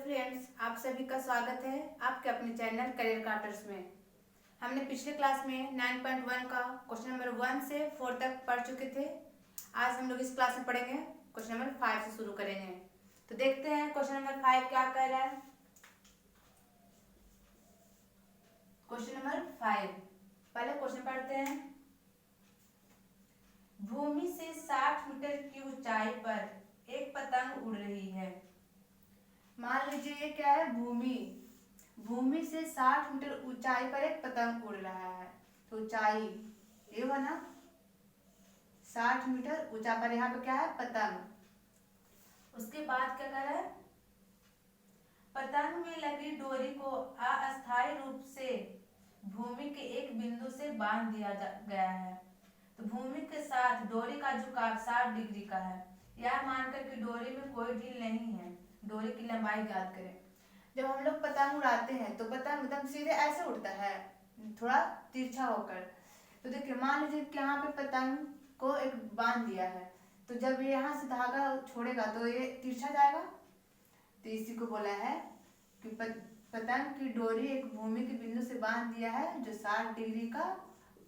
Friends, आप सभी का स्वागत है आपके अपने चैनल करियर क्राफ्टर्स में। हमने पिछले क्लास में 9.1 का क्वेश्चन नंबर 1 से 4 तक पढ़ चुके थे। आज हम लोग इस क्लास में पढ़ेंगे क्वेश्चन नंबर 5 से शुरू करेंगे। तो देखते हैं क्वेश्चन नंबर 5 क्या कह रहा है। क्वेश्चन नंबर 5, पहले क्वेश्चन पढ़ते हैं। भूमि से 60 मीटर की ऊंचाई पर एक पतंग उड़ रही है। मान लीजिए ये क्या है, भूमि से 60 मीटर ऊंचाई पर एक पतंग उड़ रहा है। तो ऊंचाई ये हुआ ना, 60 मीटर ऊंचा पर यहाँ पे क्या है, पतंग। उसके बाद क्या कर रहा है, पतंग में लगी डोरी को अस्थायी रूप से भूमि के एक बिंदु से बांध दिया गया है। तो भूमि के साथ डोरी का झुकाव 60 डिग्री का है। यह मानकर कि डोरी में कोई ढील नहीं है, डोरी की लंबाई ज्ञात करें। जब हम लोग पतंग उड़ाते हैं तो पतंग एकदम सीधे ऐसे उड़ता है, थोड़ा तिरछा होकर। तो देखिए, मान लीजिए कि यहाँ पे पतंग को एक बांध दिया है, तो जब ये यहाँ से धागा छोड़ेगा तो ये तिरछा जाएगा। तो इसी को बोला है कि पतंग की डोरी एक भूमि के बिंदु से बांध दिया है जो 60 डिग्री का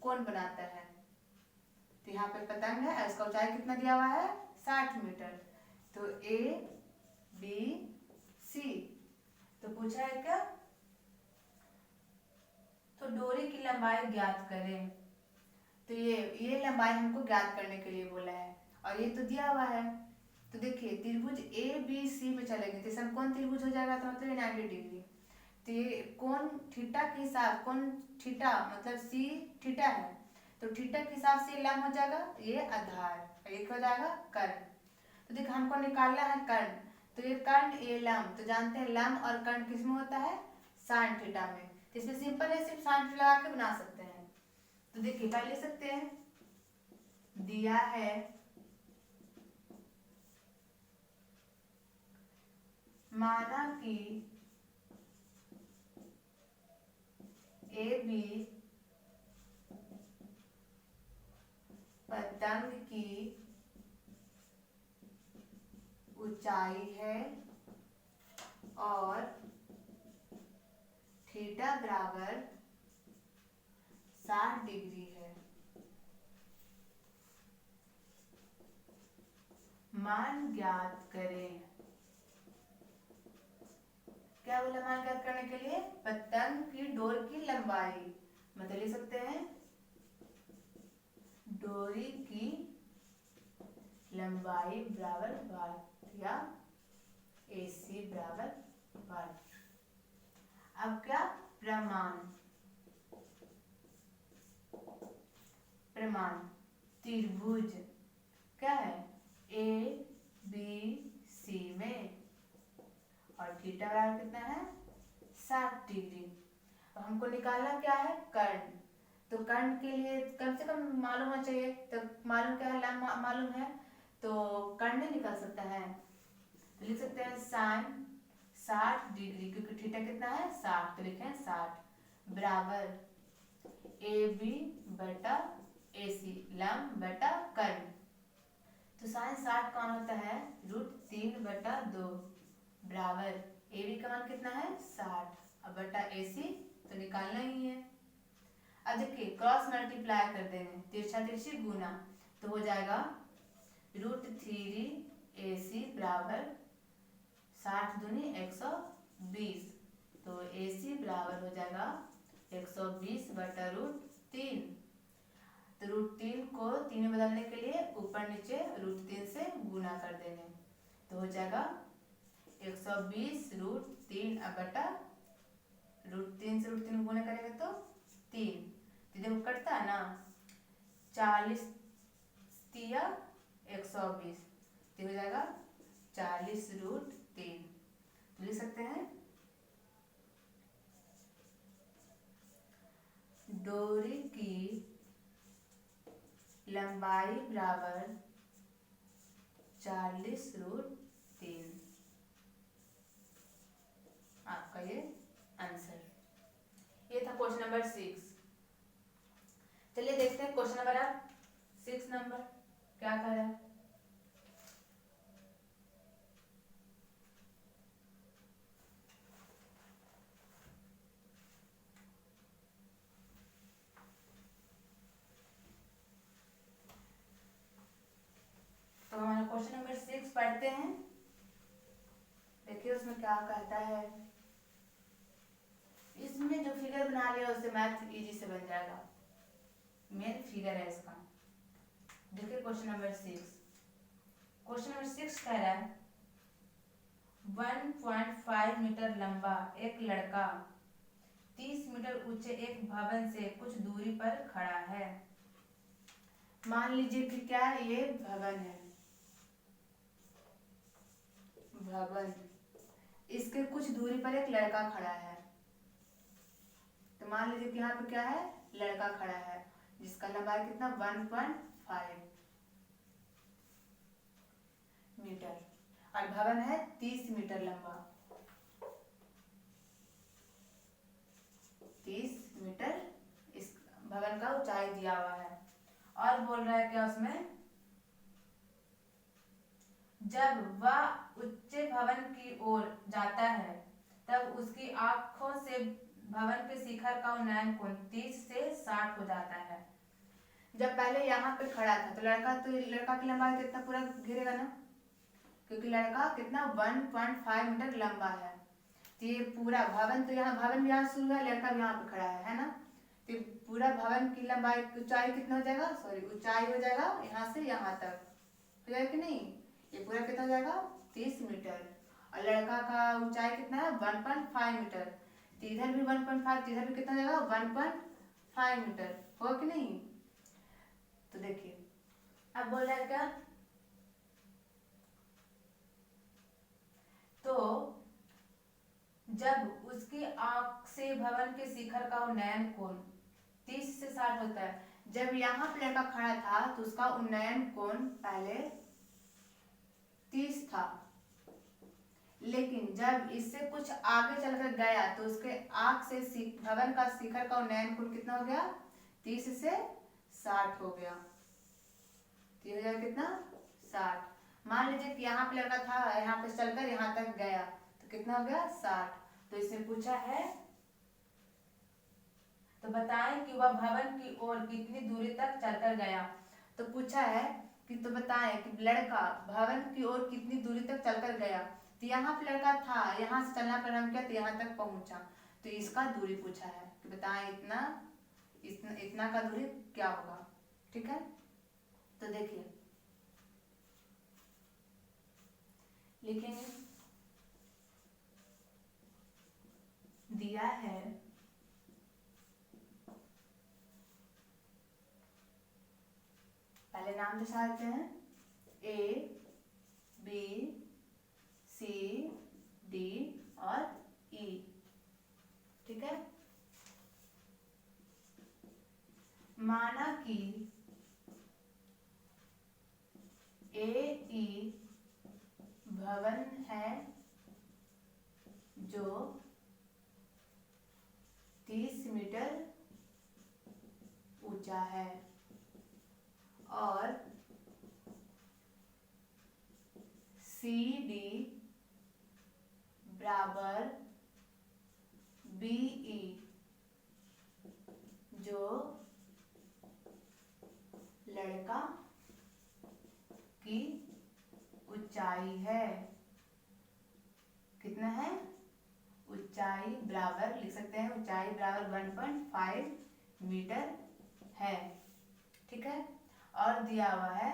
कोण बनाता है। तो यहाँ पे पतंग है, इसका ऊंचाई कितना दिया हुआ है, 60 मीटर। तो ए बी सी, तो पूछा है क्या, तो डोरी की लंबाई ज्ञात करें। तो ये लंबाई हमको ज्ञात करने के लिए बोला है और ये तो दिया हुआ है। तो देखिए, त्रिभुज ए बी सी में चलेंगे तो सब कौन त्रिभुज हो जाएगा, तो मतलब 90 डिग्री। तो ये कौन थीटा के हिसाब, कौन थीटा मतलब सी थीटा है, तो थीटा के हिसाब से लंब हो जाएगा ये आधार और ये हो जाएगा कर्ण। तो देखो, हमको निकालना है कर्ण, तो ये कर्ण ये लंब, तो जानते हैं लंब और कर्ण किस में होता है, साइन थीटा में। तो इसमें सिंपल है, सिर्फ साइन थीटा लगा के बना सकते हैं। तो देखिए क्या ले सकते हैं, दिया है माना कि ए बी पतंग की ऊंचाई है और थीटा बराबर 60 डिग्री है। मान ज्ञात करें। क्या बोला मान ज्ञात करने के लिए, पतंग की डोर की लंबाई, मतलब ले सकते हैं डोरी की लंबाई बराबर वाट या AC बराबर वाट। अब क्या, प्रमाण त्रिभुज क्या है ए बी सी में और थीटा बराबर कितना है, 60 डिग्री। हमको निकालना क्या है, कर्ण। तो कर्ण के लिए कम से कम मालूम होना चाहिए, तो मालूम क्या है, लंब मालूम है, तो कर्ण नहीं निकल सकता है। तो लिख सकते हैं साइन 60 डिग्री, क्योंकि थीटा कितना है 60, तो लिखें 60 बराबर AB बटा AC, लंब बटा कर्ण। तो साइन 60 कौन होता है, √3/2 बराबर AB का मान कितना है 60 और बटा AC तो निकालना ही है। अब देखिए, क्रॉस मल्टीप्लाई कर देंगे, तिरछा तिरछी गुना, तो हो जाएगा √3AC बराबर 60 दूनी 120, तो AC बराबर हो जाएगा 120 बटा √3। तो √3 को 3 में बदलने के लिए ऊपर नीचे √3 से गुना कर देंगे, तो हो जाएगा 120 √3 बटा √3 से √3 गुना करेंगे तो 3, तो देखो कटता है ना, 40 तिया 120, तो हो जाएगा 40 √3। तो लिख सकते हैं डोरी की लंबाई बराबर 40 √3, आपका ये आंसर। ये था क्वेश्चन नंबर 6। चलिए देखते हैं क्वेश्चन नंबर 6 नंबर क्या कह रहा है। पढ़ते हैं। देखिए उसमें क्या कहता है। इसमें जो फिगर बना लिया उससे मैथ इजी से बन जाएगा। मेन फिगर है इसका। देखिए क्वेश्चन नंबर 6। क्वेश्चन नंबर 6 कह रहा है 1.5 मीटर लंबा एक लड़का 30 मीटर ऊंचे एक भवन से कुछ दूरी पर खड़ा है। मान लीजिए कि क्या ये भवन है, भवन, इसके कुछ दूरी पर एक लड़का खड़ा है। तो मान लीजिए कि यहाँ पे क्या है, लड़का खड़ा है जिसका लंबाई कितना 1.5 मीटर और भवन है 30 मीटर लंबा, 30 मीटर इस भवन का ऊंचाई दिया हुआ है। और बोल रहा है क्या उसमें, जब वह उच्च भवन की ओर जाता है तब उसकी आंखों से भवन के शिखर का उन्नयन कोण 30 से 60 हो जाता है। जब पहले यहाँ पे खड़ा था तो लड़का की लंबाई कितना पूरा घेरेगा ना, क्योंकि लड़का कितना 1.5 मीटर लंबा है। तो ये पूरा भवन, तो यहाँ भवन भी यहाँ शुरू है, लड़का भी यहाँ पे खड़ा है ना। तो पूरा भवन की लंबाई ऊंचाई कितना हो जाएगा, सॉरी ऊंचाई हो जाएगा यहाँ से यहाँ तक, हो जाएगा कि नहीं। ये पूरा कितना हो जाएगा 30 मीटर और लड़का का ऊंचाई कितना है 1.5 मीटर। तो इधर भी 1.5, इधर भी कितना हो जाएगा 1.5 मीटर, हो कि नहीं। तो देखिए अब बोल रहा है क्या, तो जब उसकी आंख से भवन के शिखर का उन्नयन कोण 30 से 60 होता है। जब यहाँ पे लड़का खड़ा था तो उसका उन्नयन कोण पहले 30 था, लेकिन जब इससे कुछ आगे चलकर गया तो उसके आंख से भवन का शिखर का उन्नयन कोण कितना हो गया 30 से 60 हो गया। तो हो जाएगा कितना 60। मान लीजिए कि यहाँ पे लड़का था, यहाँ पे चलकर यहाँ तक गया तो कितना हो गया 60। तो इसमें पूछा है तो बताएं कि वह भवन की ओर कितनी दूरी तक चलकर गया। तो पूछा है कि तो बताएं कि लड़का भवन की ओर कितनी दूरी तक चलकर गया। तो यहाँ पे लड़का था, यहाँ से चलना प्रारंभ किया तो यहाँ तक पहुंचा, तो इसका दूरी पूछा है कि बताएं इतना का दूरी क्या होगा। ठीक है, तो देखिए लिखेंगे, दिया है पहले नाम दर्शा देते हैं A B C D और E। ठीक है, माना कि AE भवन है जो 30 मीटर ऊंचा है और CD बराबर BE जो लड़का की ऊंचाई है। कितना है, ऊंचाई बराबर लिख सकते हैं, ऊंचाई बराबर 1.5 मीटर है। ठीक है, और दिया हुआ है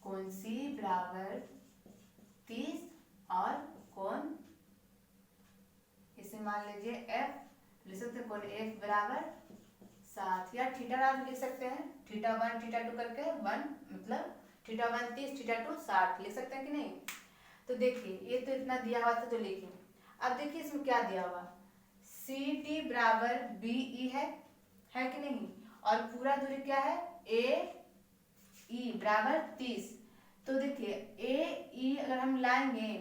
कोण C बराबर 30 और कोण, इसे मान लीजिए F लिख सकते हैं, कोण F बराबर 60 या थीटा लिख सकते हैं, थीटा 1 थीटा 2 करके 1 मतलब थीटा 1 30 थीटा 2 60 लिख सकते हैं कि नहीं। तो देखिए ये तो इतना दिया हुआ था तो लिखिए। अब देखिए इसमें क्या दिया हुआ, CD बराबर BE है कि नहीं, और पूरा दूरी क्या है AE बराबर 30। तो देखिए AE अगर हम लाएंगे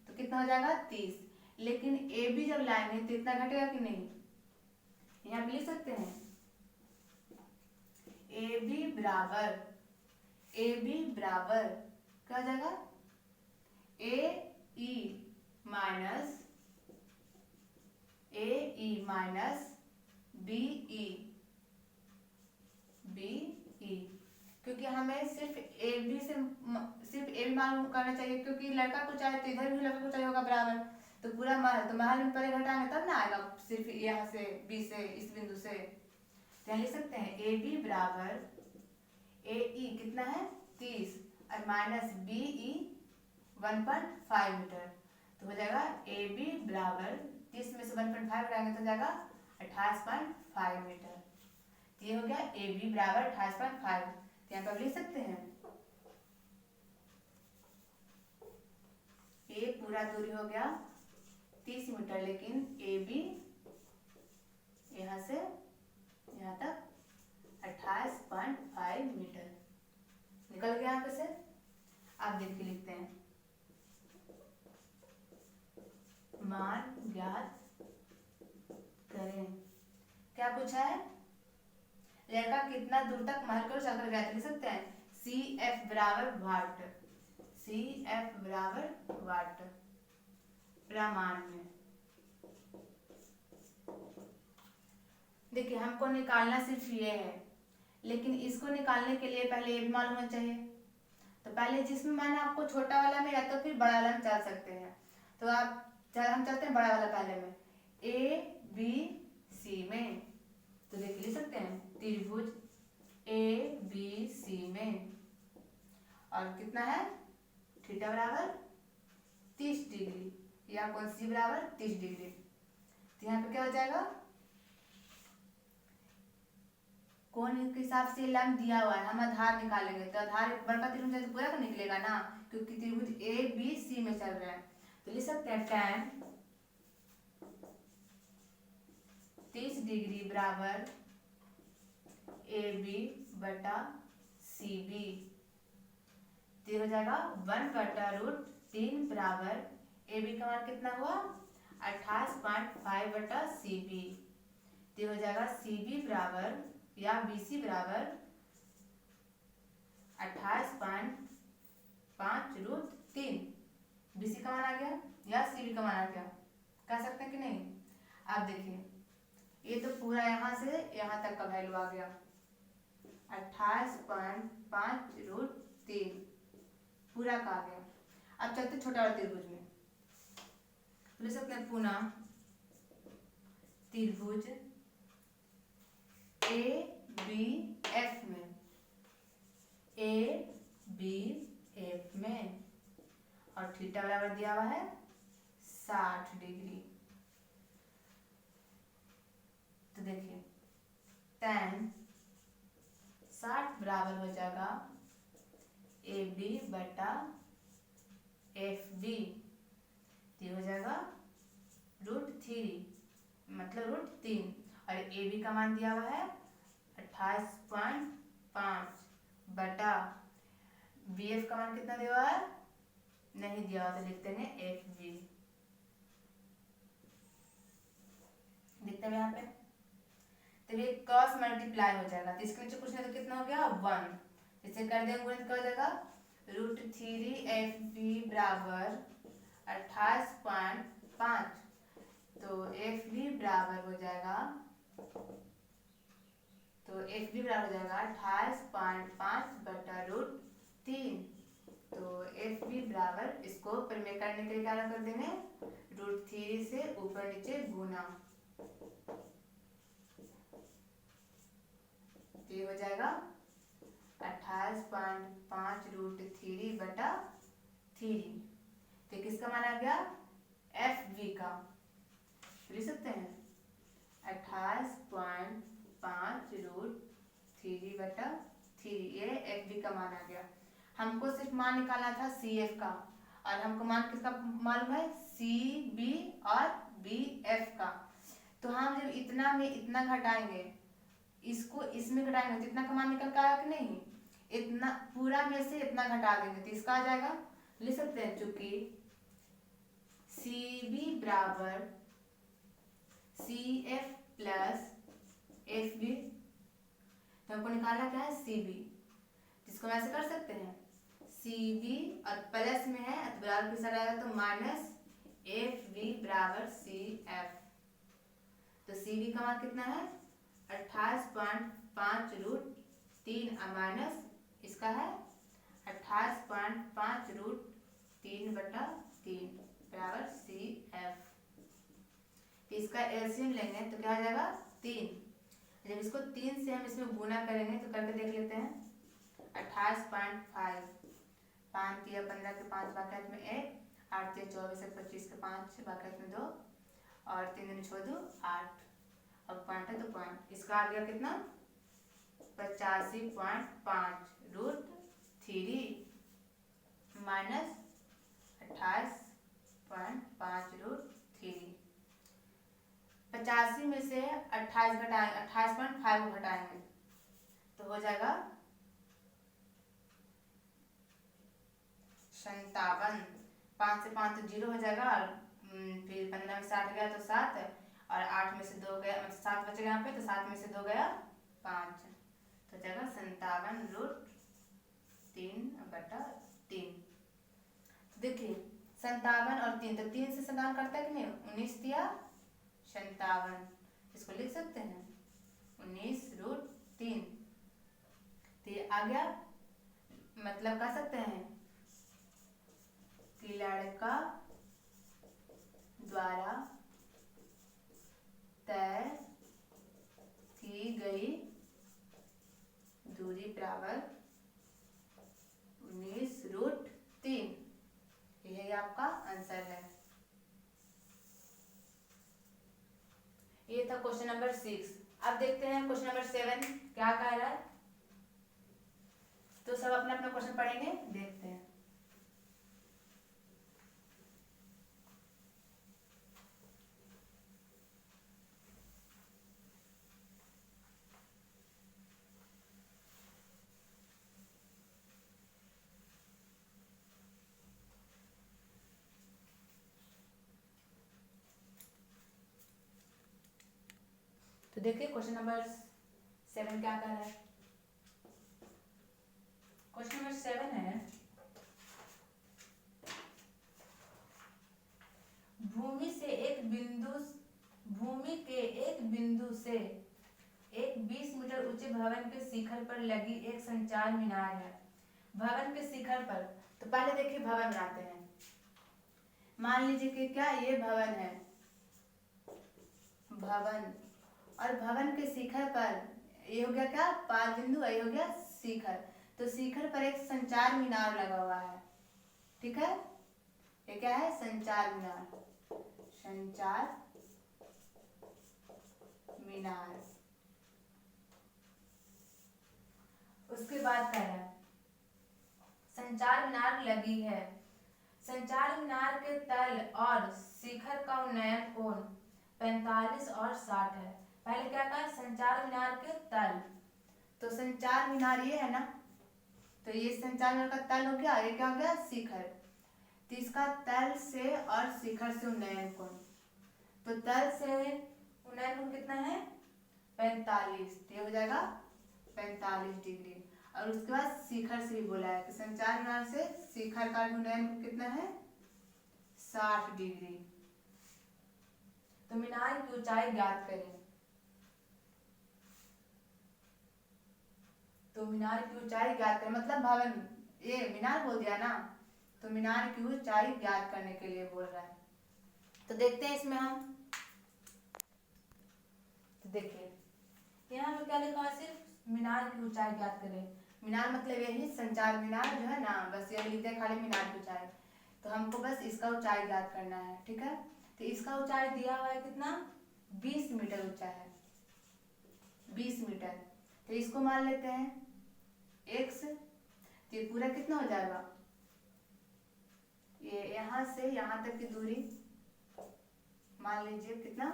तो कितना हो जाएगा 30, लेकिन AB जब लाएंगे तो इतना घटेगा कि नहीं, यहाँ पे लिख सकते हैं AB बराबर क्या हो जाएगा AE माइनस BE, क्योंकि हमें सिर्फ AB सिर्फ ए भी मालूम करना चाहिए, क्योंकि लड़का को चाहिए तो इधर भी लड़का को चाहिए होगा बराबर। तो पूरा महल, तो महल में पहले घटाएंगे तब ना आएगा, सिर्फ यहाँ से बी से, इस बिंदु से। तो यहाँ लिख सकते हैं ए बी बराबर ए ई कितना है 30 और माइनस बी ई 1.5 मीटर। तो हो जाएगा ए बी बराबर 30 में से 1.5 घटाएंगे तो हो जाएगा 28.5 मीटर। तो ये हो गया ए बी बराबर 28.5। तो यहाँ पर लिख सकते हैं ए पूरा दूरी हो गया 30 मीटर, लेकिन ए बी यहाँ से यहाँ तक 28.5 मीटर निकल गया यहाँ पे से। अब देख के लिखते हैं मान ज्ञात करें। क्या पूछा है, लड़का कितना दूर तक महल को चलकर गया। लिख सकते हैं सी एफ बराबर वाट, सी एफ बराबर वाट प्रमाण में। देखिए हमको निकालना सिर्फ ये है, लेकिन इसको निकालने के लिए पहले ये भी मालूम होना चाहिए। तो पहले जिसमें मैंने आपको छोटा वाला में या तो फिर बड़ा वाला में चल सकते हैं। तो हम चलते हैं बड़ा वाला पहले में, ए बी सी में। तो देख लिख सकते हैं त्रिभुज ए बी सी में, और कितना है थीटा बराबर 30 डिग्री, या कोण सी बराबर 30 डिग्री। तो यहाँ पे क्या हो जाएगा, कोण के हिसाब से लंब दिया हुआ है, हम आधार निकालेंगे। तो आधार बड़का त्रिभुज तो पूरा का निकलेगा ना, क्योंकि त्रिभुज ए बी सी में चल रहा है। तो लिख सकते हैं tan 30 डिग्री बराबर ए बी बटा सी बी। तो हो जाएगा 1/√3 बराबर ए बी का मान कितना हुआ 28.5 बटा सी बी। तो हो जाएगा सी बी बराबर या बी सी बराबर 28.5√3। बी सी का मान आ गया या सी बी का मान आ गया, कह सकते हैं कि नहीं। अब देखिए ये तो पूरा यहाँ से यहाँ तक का वैल्यू आ गया 28.5√3 पूरा का आ गया। अब चलते छोटा वाला त्रिभुज में, लिख सकते हैं पुनः त्रिभुज ए बी एफ में, ए बी एफ में, और थीटा बराबर दिया हुआ है 60 डिग्री। तो देखिए tan 60 बराबर हो जाएगा ए बी बटा एफ बी। तो हो जाएगा √3 मतलब √3, और ए बी का मान दिया हुआ है 28.5 बटा बी एफ का मान कितना दिया हुआ है नहीं दिया हुआ, तो लिखते हैं एफ बी। लिखते हैं यहाँ पे, तो ये क्रॉस मल्टीप्लाई हो जाएगा। तो इसके नीचे कुछ नहीं तो कितना हो गया 1, इसे कर देंगे गुणित क्या हो जाएगा √3 एफ बी बराबर 28.5। तो एफ बी बराबर हो जाएगा, तो एफ बी बराबर हो जाएगा 28.5 बटा √3। तो एफ बी बराबर, इसको परिमेय करने के लिए क्या कर देंगे √3 से ऊपर नीचे गुना। तो ये हो जाएगा 28.5 √3 बटा 3। तो किसका मान आ गया एफ बी का, लिख सकते हैं 28.5 √3 बटा 3, ये एफ बी का मान आ गया। हमको सिर्फ मान निकालना था सी एफ का, और हमको मान किसका मालूम है सी बी और बी एफ का। तो हम जब इतना में इतना घटाएंगे, इसको इसमें घटाएंगे तो इतना का मान निकल कर आएगा कि नहीं, इतना पूरा में से इतना घटा देंगे तो इसका आ जाएगा। लिख सकते हैं चूंकि सी बी बराबर C F plus F B, तो हमको निकालना क्या है सी बी, जिसको हम ऐसे कर सकते हैं सी बी और प्लस में है तो बराबर के साथ आएगा तो माइनस एफ बी बराबर सी एफ। तो सी बी का मान कितना है 28.5 √3 माइनस इसका है 28.5 एलसीएम लेंगे तो क्या हो जाएगा 3। जब इसको 3 से हम इसमें गुना करेंगे तो करके देख लेते हैं। 28.5, 5 तिया 15 के 5 बाकायत में 1, 8 तिया 24 के 25 के 5 बाकायत में 2 और 3 दिन छोड़ दो 8। अब पॉइंट है तो पॉइंट इसका आ गया कितना 85.5 √3 माइनस 28.5 √3। 85 में से 28 घटाएंगे 28.5 घटाएंगे तो हो जाएगा 57। 5 से 5 तो 0 हो जाएगा, फिर 15 में 60 गया तो 7 और 8 में से 2 गया, मतलब 7 बचेगा यहाँ पे तो 7 में से 2 गया 5 तो जाएगा 57√3/3। तो देखिए 57 और 3 तो 3 से 57 करता है कि नहीं, 19 दिया 57, इसको लिख सकते हैं 19√3। तो ये आ गया, मतलब कह सकते हैं कि लड़का द्वारा तय की गई दूरी बराबर 19√3। यही आपका आंसर है। ये था क्वेश्चन नंबर 6। अब देखते हैं क्वेश्चन नंबर 7 क्या कह रहा है। तो सब अपना अपना क्वेश्चन पढ़ेंगे, देखते हैं। तो देखिए क्वेश्चन नंबर 7 क्या कर रहा है। क्वेश्चन नंबर 7 है, भूमि के एक बिंदु से एक 20 मीटर ऊंचे भवन के शिखर पर लगी एक संचार मीनार है। भवन के शिखर पर, तो पहले देखिए भवन बनाते हैं। मान लीजिए कि क्या ये भवन है, भवन, और भवन के शिखर पर ये हो गया क्या 5 बिंदु, ये हो गया शिखर। तो शिखर पर एक संचार मीनार लगा हुआ है, ठीक है। ये क्या है, संचार मीनार, संचार मीनार। उसके बाद कह रहा है संचार मीनार लगी है। संचार मीनार के तल और शिखर का उन्नयन कोण 45 और 60 है। पहले क्या कहा, संचार मीनार के तल, तो संचार मीनार ये है ना, तो ये संचार मीनार का तल हो गया, ये क्या हो गया शिखर। तो इसका तल से और शिखर से उन्नयन कोण, तो तल से उन्नयन कोण कितना है 45, ये हो जाएगा 45 डिग्री। और उसके बाद शिखर से भी बोला है कि संचार मीनार से शिखर का उन्नयन कोण कितना है 60 डिग्री। तो मीनार की ऊंचाई ज्ञात करें। तो मीनार की ऊंचाई ज्ञात करें, मतलब भवन, ये मीनार बोल दिया ना, तो मीनार की ऊंचाई ज्ञात करने के लिए बोल रहा है। तो देखते हैं इसमें हम, तो देखिए यहाँ पे क्या लिखा है, सिर्फ मीनार की ऊंचाई ज्ञात करें। मीनार मतलब यही संचार मीनार जो है ना, बस यही लिखते हैं खाली मीनार की ऊंचाई। तो हमको बस इसका ऊंचाई ज्ञात करना है, ठीक है। तो इसका ऊंचाई दिया हुआ है कितना 20 मीटर ऊंचा है, 20 मीटर। तो इसको मान लेते हैं x, तो ये पूरा कितना हो जाएगा, ये यहाँ से यहाँ तक की दूरी मान लीजिए कितना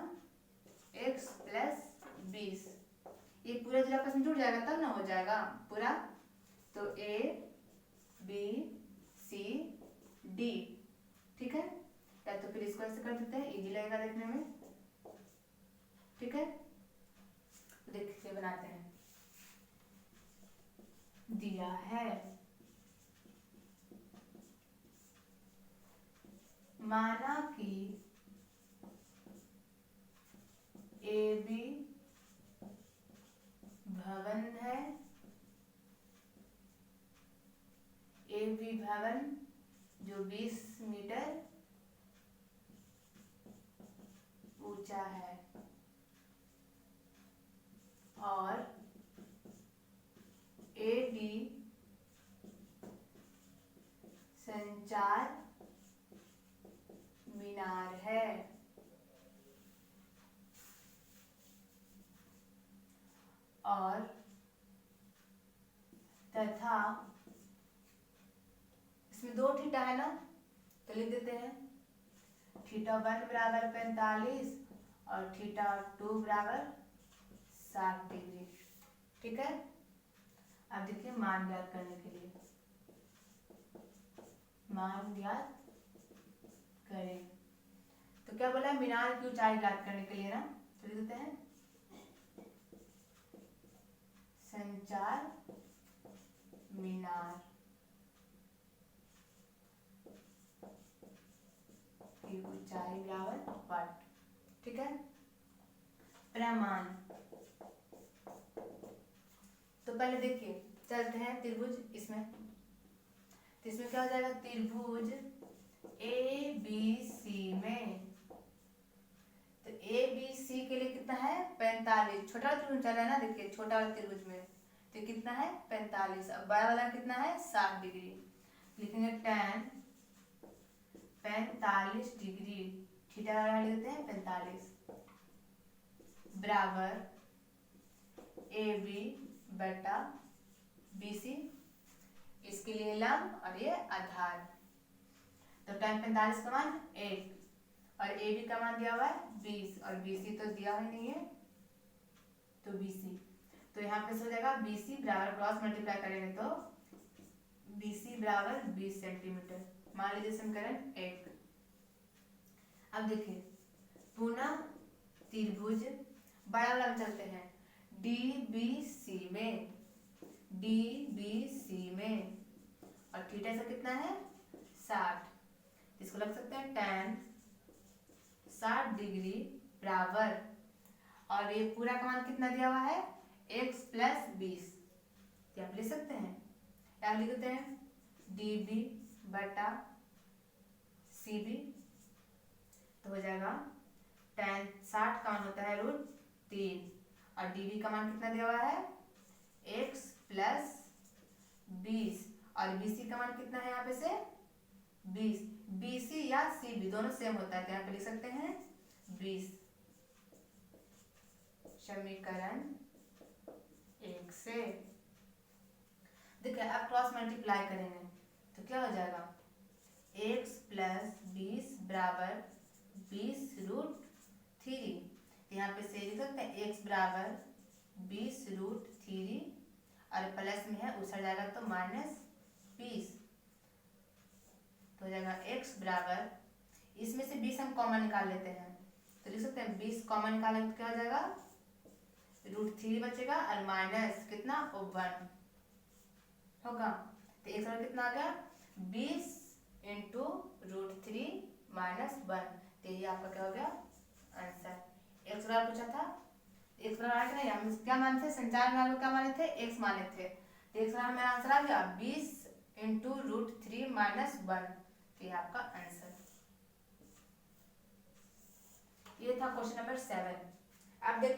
x + 20, ये पूरा दूरी आपस में जुड़ जाएगा तब ना हो जाएगा पूरा। तो A B C D, ठीक है। या तो फिर इसको ऐसे कर देते हैं, इजी लगेगा देखने में, ठीक है। तो देखिए बनाते हैं, दिया है माना कि AB भवन है, AB भवन जो 20 मीटर ऊंचा है और AD संचार मीनार है। और तथा इसमें 2 थीटा है ना, तो लिख देते हैं θ1 बराबर 45 और θ2 बराबर 60 डिग्री। ठीक है, अब देखिए मान ज्ञात करने के लिए, मान ज्ञात करें तो क्या बोला है, मीनार की ऊंचाई ज्ञात करने के लिए ना, तो लिख देते हैं संचार मीनार की ऊंचाई बराबर 1। ठीक है, प्रमाण। तो पहले देखिए चलते हैं त्रिभुज इसमें, तो इसमें क्या हो जाएगा, त्रिभुज ABC में, तो ABC के लिए कितना है 45, छोटा त्रिभुज चल रहा है ना, देखिए छोटा वाला त्रिभुज में तो कितना है 45, अब बड़ा वाला कितना है 60 डिग्री, लिखेंगे tan 45 डिग्री, थीटा वाला लिखते हैं 45 बराबर AB बटा BC, इसके लिए लंब और ये आधार। तो tan 45 का मान 1 और AB का मान दिया हुआ है 20 और BC तो दिया ही नहीं है, तो BC, तो यहाँ पे हो जाएगा BC बराबर, क्रॉस मल्टीप्लाई करेंगे तो BC बराबर 20 सेंटीमीटर, मान लीजिए समीकरण 1। अब देखिए पुनः त्रिभुज बड़ा वाला में चलते हैं, DBC में, DBC में और थीटा से कितना है 60, इसको लग सकते हैं tan 60 डिग्री बराबर, और ये पूरा का मान कितना दिया हुआ है x प्लस 20, क्या आप लिख सकते हैं, क्या लिख देते हैं DB बटा CB, तो हो जाएगा tan 60 का मान होता है √3 और DB का मान कितना दिया हुआ है x प्लस 20 और BC का मान कितना है यहाँ पे से 20, BC या CB दोनों सेम होता है, तो यहाँ पे लिख सकते हैं 20, समीकरण 1 से। देखिए अब क्रॉस मल्टीप्लाई करेंगे तो क्या हो जाएगा, x प्लस 20 बराबर 20√3, यहाँ पे से लिख सकते हैं x बराबर 20√3 और प्लस में है उछल जाएगा तो -20, तो हो जाएगा x बराबर, इसमें से 20 हम कॉमन निकाल लेते हैं, तो लिख सकते हैं 20 कॉमन निकालेंगे तो क्या हो जाएगा √3 बचेगा और माइनस कितना 1 होगा, तो x बराबर कितना आ गया 20 इंटू √3 -1, तो ये आपका क्या हो गया आंसर। x बराबर पूछा था, x बराबर नहीं, हम क्या माने थे संचार मीनार को क्या माने थे x माने थे, तो x बराबर मेरा आंसर आ गया 20 इंटू √3 -1, तो ये आपका आंसर। ये था क्वेश्चन नंबर 7। अब देखते